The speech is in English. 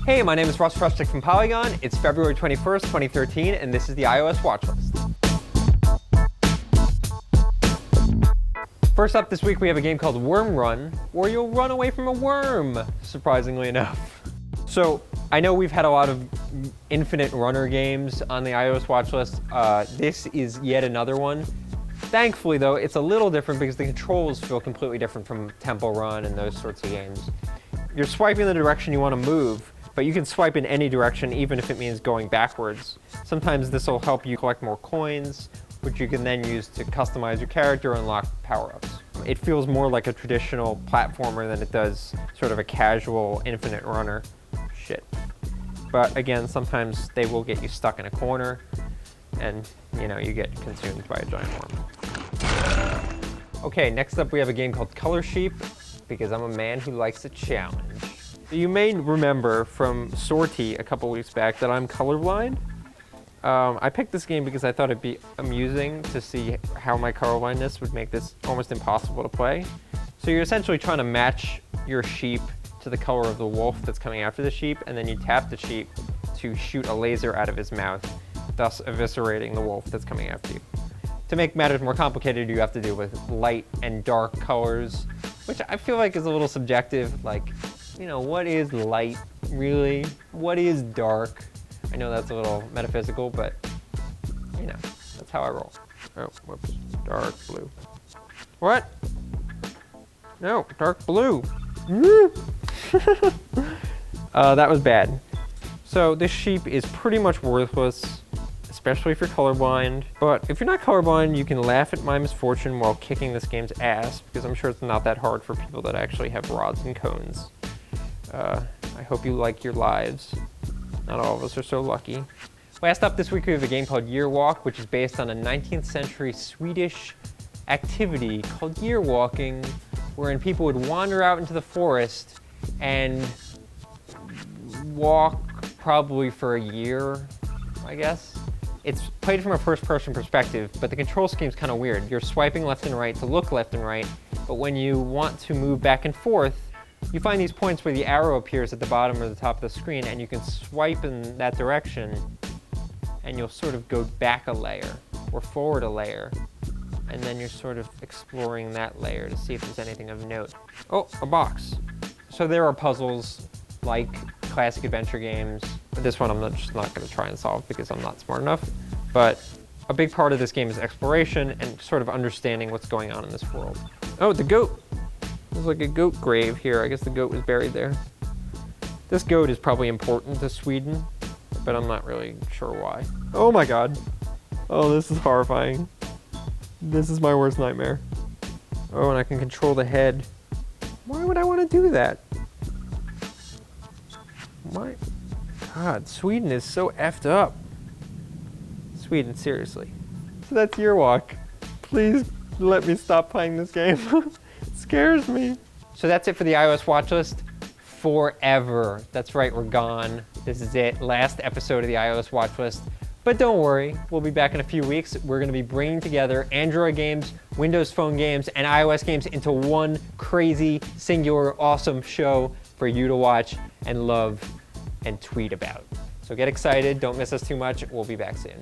Hey, my name is Russ Frushtick from Polygon. It's February 21st, 2013, and this is the iOS Watchlist. First up this week, we have a game called Worm Run, where you'll run away from a worm, surprisingly enough. So, I know we've had a lot of infinite runner games on the iOS Watchlist. This is yet another one. Thankfully, though, it's a little different because the controls feel completely different from Temple Run and those sorts of games. You're swiping the direction you want to move, but you can swipe in any direction, even if it means going backwards. Sometimes this will help you collect more coins, which you can then use to customize your character and unlock power-ups. It feels more like a traditional platformer than it does sort of a casual infinite runner. Shit. But again, sometimes they will get you stuck in a corner, and you get consumed by a giant worm. Okay, next up we have a game called Color Sheep, because I'm a man who likes a challenge. You may remember from Sortie a couple weeks back that I'm colorblind. I picked this game because I thought it'd be amusing to see how my colorblindness would make this almost impossible to play. So you're essentially trying to match your sheep to the color of the wolf that's coming after the sheep, and then you tap the sheep to shoot a laser out of his mouth, thus eviscerating the wolf that's coming after you. To make matters more complicated, you have to deal with light and dark colors, which I feel like is a little subjective. Like, what is light, really? What is dark? I know that's a little metaphysical, but, that's how I roll. Oh, whoops, dark blue. What? No, dark blue. That was bad. So this sheep is pretty much worthless, especially if you're colorblind. But if you're not colorblind, you can laugh at my misfortune while kicking this game's ass, because I'm sure it's not that hard for people that actually have rods and cones. I hope you like your lives. Not all of us are so lucky. Last up this week, we have a game called Year Walk, which is based on a 19th century Swedish activity called year walking, wherein people would wander out into the forest and walk probably for a year, I guess. It's played from a first-person perspective, but the control scheme's kind of weird. You're swiping left and right to look left and right, but when you want to move back and forth, you find these points where the arrow appears at the bottom or the top of the screen, and you can swipe in that direction, and you'll sort of go back a layer or forward a layer, and then you're sort of exploring that layer to see if there's anything of note. Oh, a box. So there are puzzles like classic adventure games. This one I'm just not going to try and solve because I'm not smart enough. But a big part of this game is exploration and sort of understanding what's going on in this world. Oh, the goat. There's like a goat grave here. I guess the goat was buried there. This goat is probably important to Sweden, but I'm not really sure why. Oh my god. Oh, this is horrifying. This is my worst nightmare. Oh, and I can control the head. Why would I want to do that? My god, Sweden is so effed up. Sweden, seriously. So that's Year Walk. Please let me stop playing this game. It scares me. So that's it for the iOS Watchlist. Forever. That's right, we're gone. This is it. Last episode of the iOS Watchlist. But don't worry, we'll be back in a few weeks. We're going to be bringing together Android games, Windows Phone games, and iOS games into one crazy, singular, awesome show for you to watch and love and tweet about. So get excited, don't miss us too much. We'll be back soon.